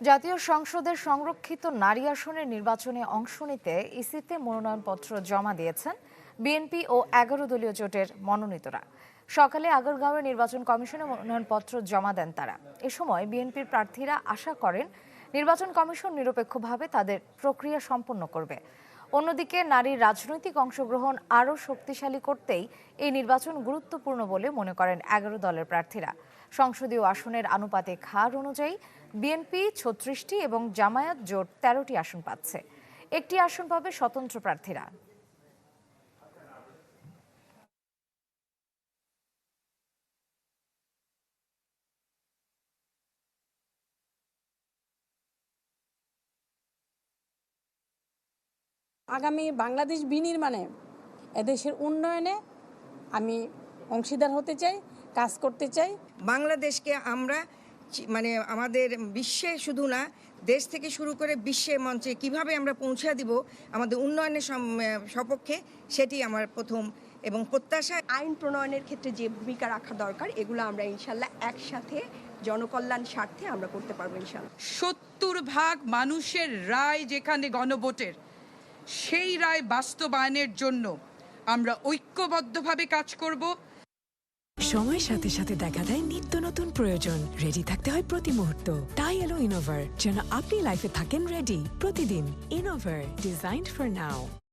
জাতীয় সংসদের সংরক্ষিত নারী আসনের নির্বাচনে অংশ নিতে ইসিতে মনোনয়নপত্র জমা দিয়েছেন বিএনপি ও 11 দলীয় জোটের মনোনীতরা। সকালে আগারগাঁওয়ের নির্বাচন কমিশনে মনোনয়নপত্র জমা দেন তারা। এ সময় বিএনপির প্রার্থীরা আশা করেন নির্বাচন কমিশন নিরপেক্ষভাবে তাদের প্রক্রিয়া সম্পন্ন করবে। অন্যদিকে নারীর রাজনৈতিক অংশগ্রহণ আরও শক্তিশালী করতেই এই নির্বাচন গুরুত্বপূর্ণ বলে মনে করেন 11 দলের প্রার্থীরা। সংসদীয় আসনের আনুপাতিক হার অনুযায়ী বিএনপি 36টি এবং জামায়াত জোট 13টি আসন পাচ্ছে। একটি আসন পাবে স্বতন্ত্র প্রার্থীরা। আগামী বাংলাদেশ বিনির্মাণে এদেশের উন্নয়নে আমি অংশীদার হতে চাই, কাজ করতে চাই। বাংলাদেশকে আমরা আমাদের বিশ্বে শুধু না, দেশ থেকে শুরু করে বিশ্বের মঞ্চে কিভাবে আমরা পৌঁছে দিব আমাদের উন্নয়নের সপক্ষে, সেটি আমার প্রথম এবং প্রত্যাশা। আইন প্রণয়নের ক্ষেত্রে যে ভূমিকা রাখা দরকার, এগুলো আমরা ইনশাল্লাহ একসাথে জনকল্যাণ স্বার্থে আমরা করতে পারবো ইনশাল্লাহ। 70% মানুষের রায় যেখানে গণভোটের, সেই রায় বাস্তবায়নের জন্য আমরা ঐক্যবদ্ধভাবে কাজ করব। সময়ের সাথে সাথে দেখা দেয় নিত্য নতুন প্রয়োজন। রেডি থাকতে হয় প্রতি মুহূর্ত। তাই এলো ইনোভার, যেন আপনি লাইফে থাকেন রেডি প্রতিদিন। Innova, designed for now.